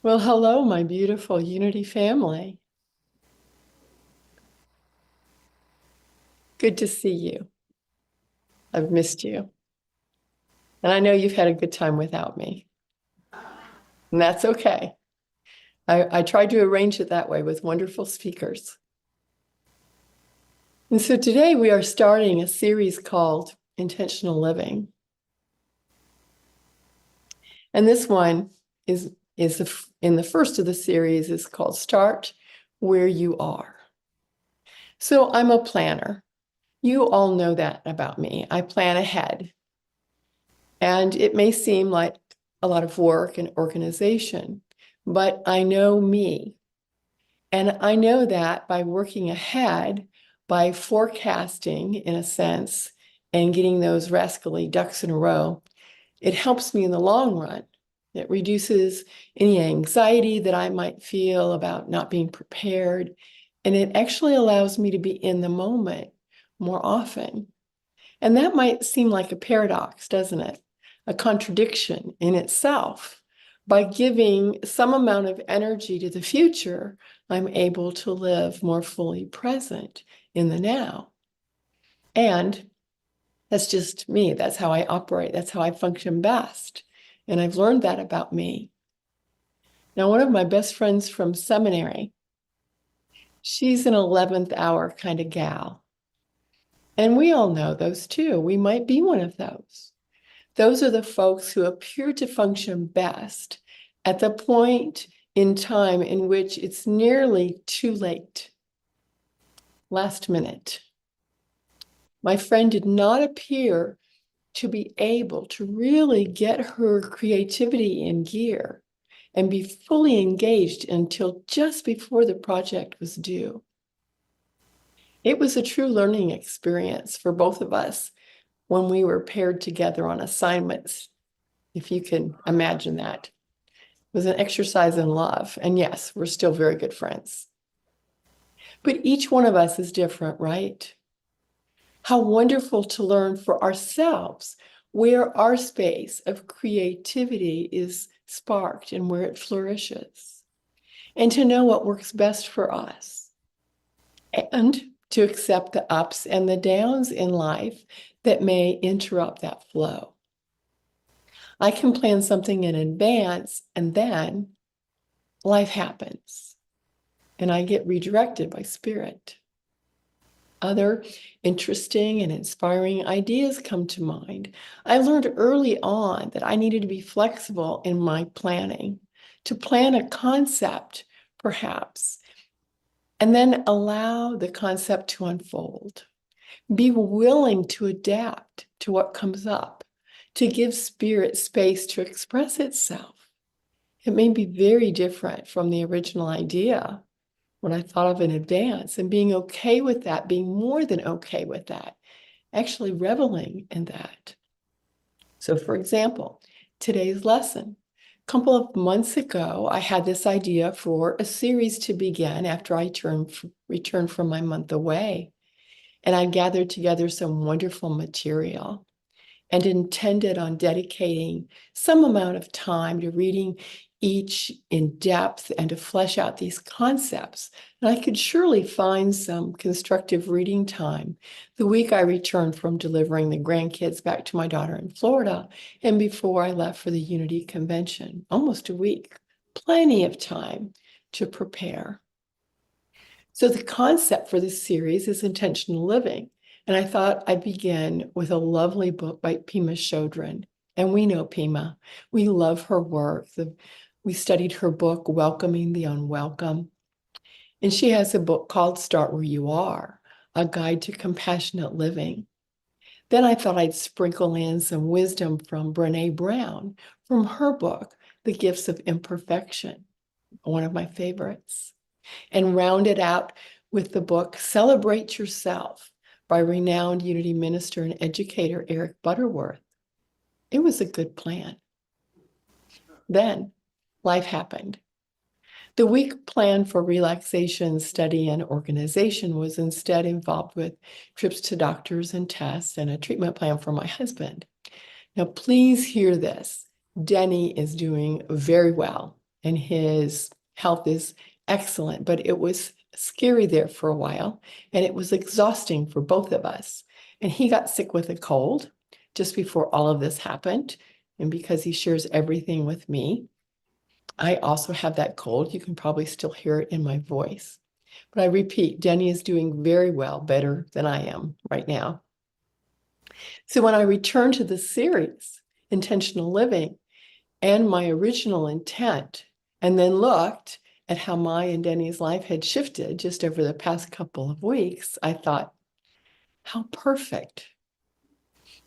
Well, hello, my beautiful Unity family. Good to see you. I've missed you. And I know you've had a good time without me. And that's okay. I tried to arrange it that way with wonderful speakers. And so today we are starting a series called Intentional Living. And this one in the first of the series is called Start Where You Are. So I'm a planner. You all know that about me. I plan ahead. And it may seem like a lot of work and organization, but I know me. And I know that by working ahead, by forecasting in a sense, and getting those rascally ducks in a row, it helps me in the long run. It reduces any anxiety that I might feel about not being prepared. And it actually allows me to be in the moment more often. And that might seem like a paradox, doesn't it? A contradiction in itself. By giving some amount of energy to the future, I'm able to live more fully present in the now. And that's just me. That's how I operate. That's how I function best. And I've learned that about me. Now, one of my best friends from seminary, she's an 11th hour kind of gal. And we all know those too. We might be one of those. Those are the folks who appear to function best at the point in time in which it's nearly too late. Last minute. My friend did not appear to be able to really get her creativity in gear and be fully engaged until just before the project was due. It was a true learning experience for both of us when we were paired together on assignments, if you can imagine that. It was an exercise in love. And yes, we're still very good friends. But each one of us is different, right? How wonderful to learn for ourselves where our space of creativity is sparked and where it flourishes, and to know what works best for us, and to accept the ups and the downs in life that may interrupt that flow. I can plan something in advance, and then life happens, and I get redirected by spirit. Other interesting and inspiring ideas come to mind. I learned early on that I needed to be flexible in my planning, to plan a concept, perhaps, and then allow the concept to unfold. Be willing to adapt to what comes up, to give spirit space to express itself. It may be very different from the original idea when I thought of in advance, and being okay with that, being more than okay with that, actually reveling in that. So, for example, today's lesson. A couple of months ago, I had this idea for a series to begin after I returned from my month away. And I gathered together some wonderful material and intended on dedicating some amount of time to reading each in depth and to flesh out these concepts. And I could surely find some constructive reading time the week I returned from delivering the grandkids back to my daughter in Florida and before I left for the Unity Convention, almost a week. Plenty of time to prepare. So the concept for this series is intentional living. And I thought I'd begin with a lovely book by Pema Chodron. And we know Pema. We love her work. We studied her book, Welcoming the Unwelcome. And she has a book called Start Where You Are, a guide to compassionate living. Then I thought I'd sprinkle in some wisdom from Brene Brown from her book, The Gifts of Imperfection, one of my favorites, and round it out with the book Celebrate Yourself by renowned Unity minister and educator Eric Butterworth. It was a good plan. Then life happened. The week planned for relaxation, study, and organization was instead involved with trips to doctors and tests and a treatment plan for my husband. Now, please hear this. Denny is doing very well. and his health is excellent, but it was scary there for a while, and it was exhausting for both of us. And he got sick with a cold just before all of this happened. And because he shares everything with me, I also have that cold. You can probably still hear it in my voice. But I repeat, Denny is doing very well, better than I am right now. So when I returned to the series, Intentional Living, and my original intent, and then looked at how my and Denny's life had shifted just over the past couple of weeks, I thought, how perfect.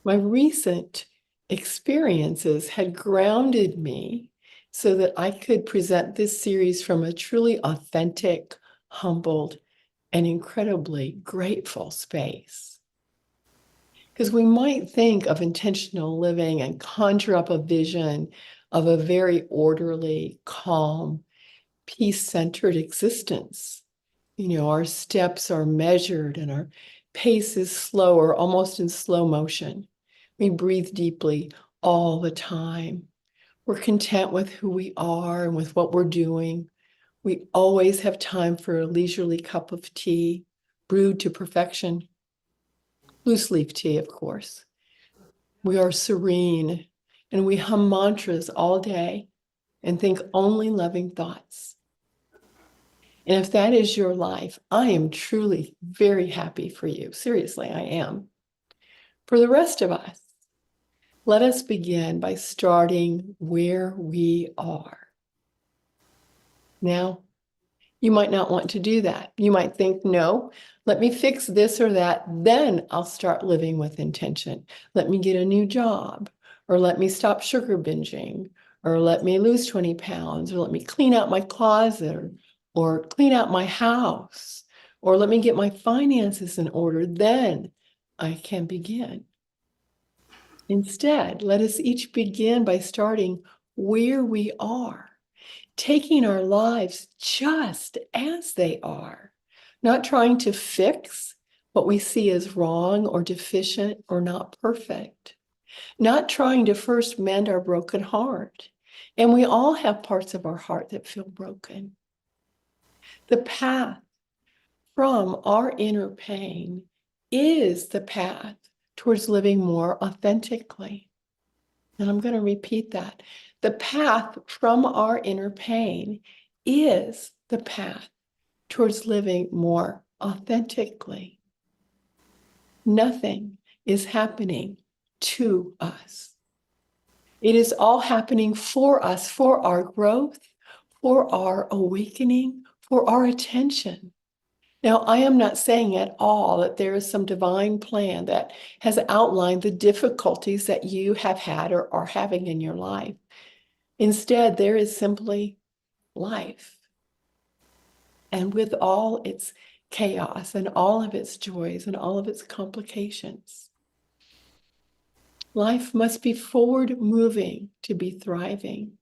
My recent experiences had grounded me so that I could present this series from a truly authentic, humbled, and incredibly grateful space. Because we might think of intentional living and conjure up a vision of a very orderly, calm, peace-centered existence. Our steps are measured and our pace is slower, almost in slow motion. We breathe deeply all the time. We're content with who we are and with what we're doing. We always have time for a leisurely cup of tea, brewed to perfection. Loose leaf tea, of course. We are serene and we hum mantras all day and think only loving thoughts. And if that is your life, I am truly very happy for you. Seriously, I am. For the rest of us, let us begin by starting where we are. Now, you might not want to do that. You might think, no, let me fix this or that, then I'll start living with intention. Let me get a new job, or let me stop sugar binging, or let me lose 20 pounds, or let me clean out my closet, or clean out my house, or let me get my finances in order, then I can begin. Instead, let us each begin by starting where we are, taking our lives just as they are, not trying to fix what we see as wrong or deficient or not perfect, not trying to first mend our broken heart. And we all have parts of our heart that feel broken. The path from our inner pain is the path towards living more authentically. And I'm going to repeat that. The path from our inner pain is the path towards living more authentically. Nothing is happening to us. It is all happening for us, for our growth, for our awakening, for our attention. Now, I am not saying at all that there is some divine plan that has outlined the difficulties that you have had or are having in your life. Instead, there is simply life. And with all its chaos and all of its joys and all of its complications, life must be forward moving to be thriving.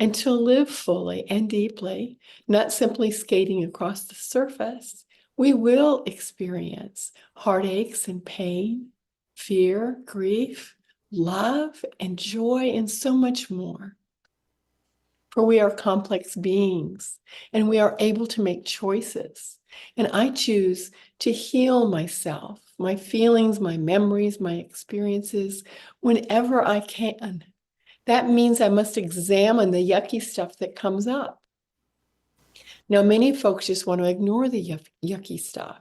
And to live fully and deeply, not simply skating across the surface, we will experience heartaches and pain, fear, grief, love, and joy, and so much more. For we are complex beings, and we are able to make choices. And I choose to heal myself, my feelings, my memories, my experiences, whenever I can. That means I must examine the yucky stuff that comes up. Now, many folks just want to ignore the yucky stuff.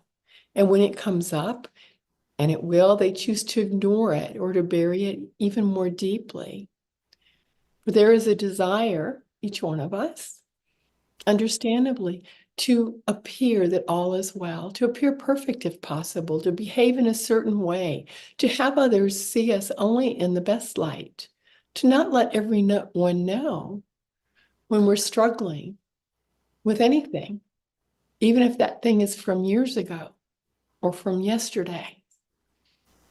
And when it comes up, and it will, they choose to ignore it or to bury it even more deeply. For there is a desire, each one of us, understandably, to appear that all is well, to appear perfect if possible, to behave in a certain way, to have others see us only in the best light, to not let everyone know when we're struggling with anything, even if that thing is from years ago or from yesterday.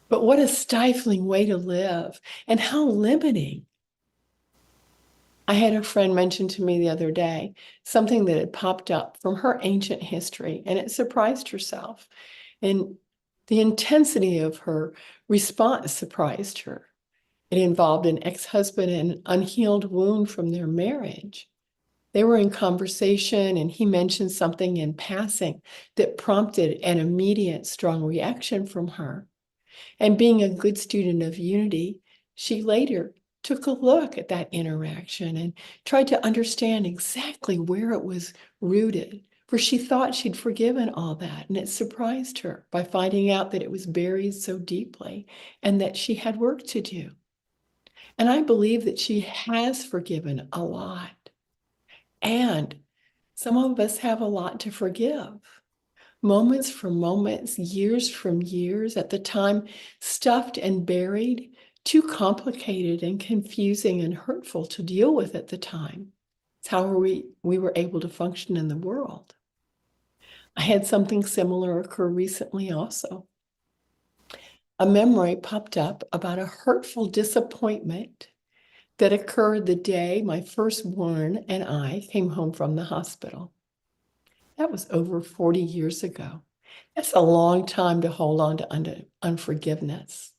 But what a stifling way to live, and how limiting. I had a friend mention to me the other day something that had popped up from her ancient history, and it surprised herself. And the intensity of her response surprised her. It involved an ex-husband and an unhealed wound from their marriage. They were in conversation, and he mentioned something in passing that prompted an immediate strong reaction from her. And being a good student of unity, she later took a look at that interaction and tried to understand exactly where it was rooted, for she thought she'd forgiven all that, and it surprised her by finding out that it was buried so deeply and that she had work to do. And I believe that she has forgiven a lot. And some of us have a lot to forgive. Moments from moments, years from years, at the time, stuffed and buried, too complicated and confusing and hurtful to deal with at the time. It's how we were able to function in the world. I had something similar occur recently also. A memory popped up about a hurtful disappointment that occurred the day my firstborn and I came home from the hospital. That was over 40 years ago. That's a long time to hold on to unforgiveness.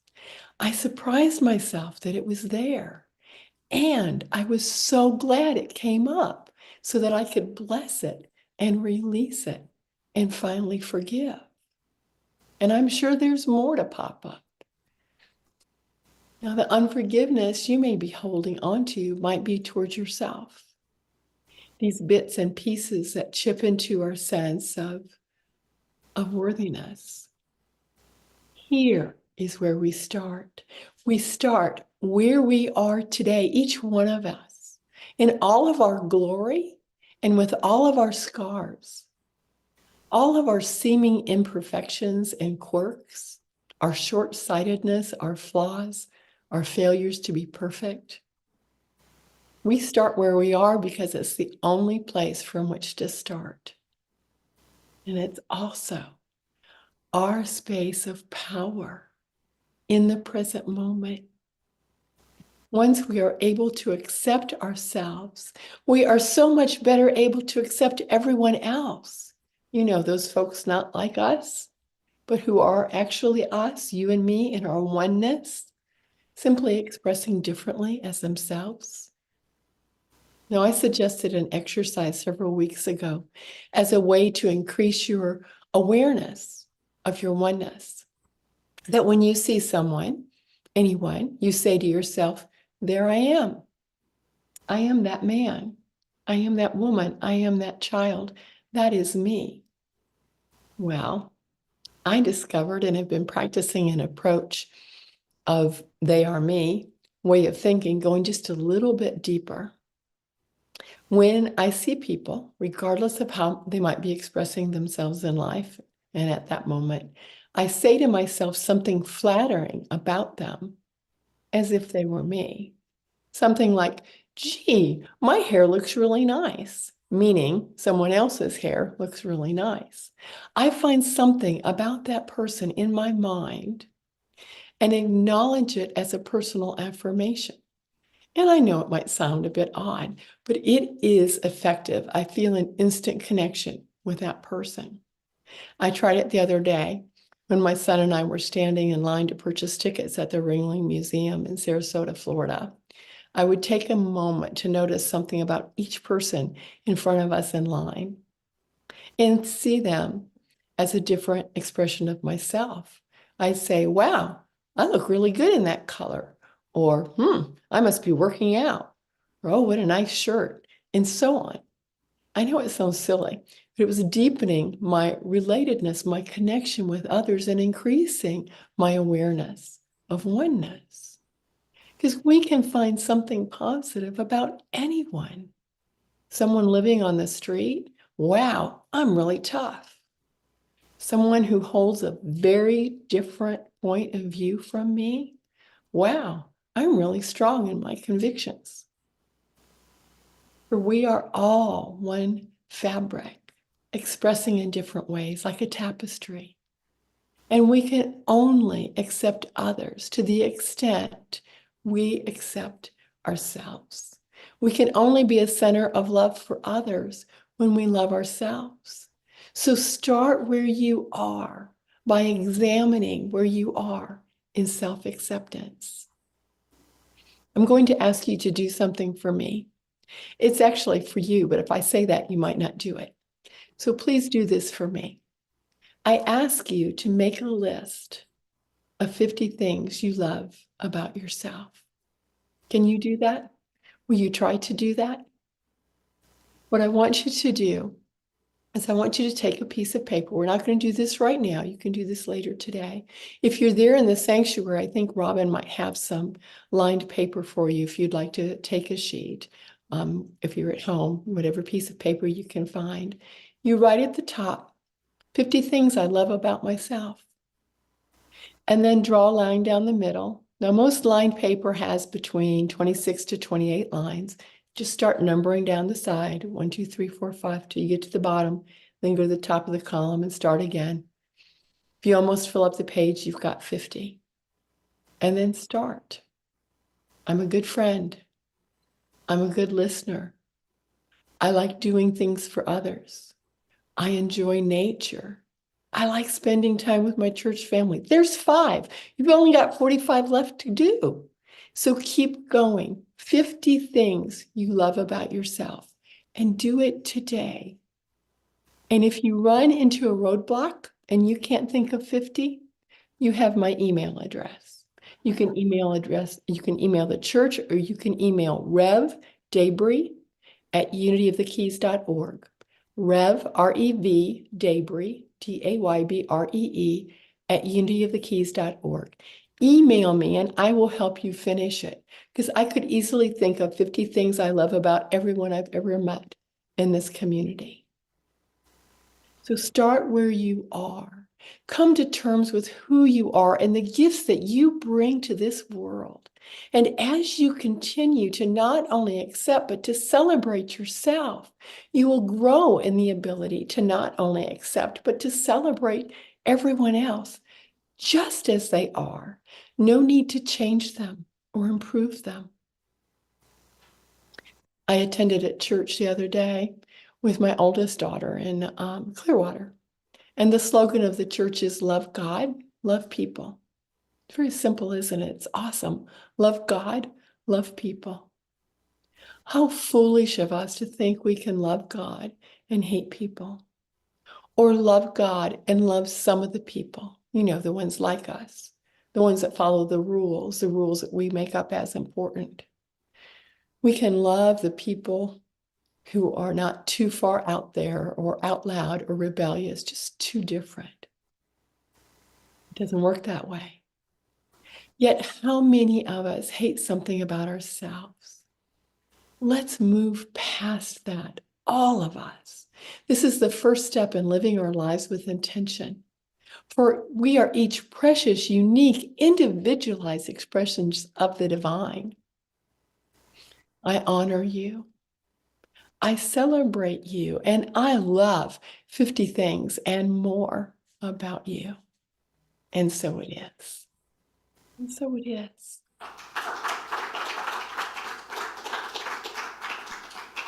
I surprised myself that it was there. And I was so glad it came up so that I could bless it and release it and finally forgive. And I'm sure there's more to pop up. Now, the unforgiveness you may be holding on to might be towards yourself. These bits and pieces that chip into our sense of worthiness. Here is where we start. We start where we are today, each one of us, in all of our glory and with all of our scars, all of our seeming imperfections and quirks, our short-sightedness, our flaws, our failures to be perfect. We start where we are because it's the only place from which to start. And it's also our space of power in the present moment. Once we are able to accept ourselves, we are so much better able to accept everyone else. You know, those folks not like us, but who are actually us, you and me, in our oneness, simply expressing differently as themselves. Now, I suggested an exercise several weeks ago as a way to increase your awareness of your oneness. That when you see someone, anyone, you say to yourself, there I am. I am that man. I am that woman. I am that child. That is me. Well, I discovered and have been practicing an approach of they are me, way of thinking, going just a little bit deeper. When I see people, regardless of how they might be expressing themselves in life, and at that moment, I say to myself something flattering about them as if they were me. Something like, gee, my hair looks really nice, meaning someone else's hair looks really nice. I find something about that person in my mind and acknowledge it as a personal affirmation. And I know it might sound a bit odd, but it is effective. I feel an instant connection with that person. I tried it the other day when my son and I were standing in line to purchase tickets at the Ringling Museum in Sarasota, Florida. I would take a moment to notice something about each person in front of us in line and see them as a different expression of myself. I'd say, wow, I look really good in that color. Or, I must be working out. Or, oh, what a nice shirt. And so on. I know it sounds silly, but it was deepening my relatedness, my connection with others, and increasing my awareness of oneness. Because we can find something positive about anyone. Someone living on the street, wow, I'm really tough. Someone who holds a very different point of view from me, wow, I'm really strong in my convictions. For we are all one fabric, expressing in different ways, like a tapestry. And we can only accept others to the extent we accept ourselves. We can only be a center of love for others when we love ourselves. So start where you are by examining where you are in self-acceptance. I'm going to ask you to do something for me. It's actually for you, but if I say that, you might not do it. So please do this for me. I ask you to make a list of 50 things you love about yourself. Can you do that? Will you try to do that? What I want you to do is I want you to take a piece of paper. We're not going to do this right now. You can do this later today. If you're there in the sanctuary, I think Robin might have some lined paper for you if you'd like to take a sheet. If you're at home, whatever piece of paper you can find, you write at the top 50 things I love about myself. And then draw a line down the middle. Now, most lined paper has between 26 to 28 lines. Just start numbering down the side, 1, 2, 3, 4, 5, till you get to the bottom. Then go to the top of the column and start again. If you almost fill up the page, you've got 50. And then start. I'm a good friend. I'm a good listener. I like doing things for others. I enjoy nature. I like spending time with my church family. There's 5. You've only got 45 left to do. So keep going. 50 things you love about yourself, and do it today. And if you run into a roadblock and you can't think of 50, you have my email address. You can email the church, or you can email Rev Daybree at unityofthekeys.org. Rev, R-E-V, Daybree, D-A-Y-B-R-E-E, at unityofthekeys.org. Email me and I will help you finish it, because I could easily think of 50 things I love about everyone I've ever met in this community. So start where you are. Come to terms with who you are and the gifts that you bring to this world. And as you continue to not only accept, but to celebrate yourself, you will grow in the ability to not only accept, but to celebrate everyone else just as they are. No need to change them or improve them. I attended at church the other day with my oldest daughter in Clearwater. And the slogan of the church is love God, love people. It's very simple, isn't it? It's awesome. Love God, love people. How foolish of us to think we can love God and hate people, or love God and love some of the people, the ones like us, the ones that follow the rules that we make up as important. We can love the people who are not too far out there or out loud or rebellious, just too different. It doesn't work that way. Yet, how many of us hate something about ourselves? Let's move past that, all of us. This is the first step in living our lives with intention. For we are each precious, unique, individualized expressions of the divine. I honor you. I celebrate you, and I love 50 things and more about you. And so it is. And so it is.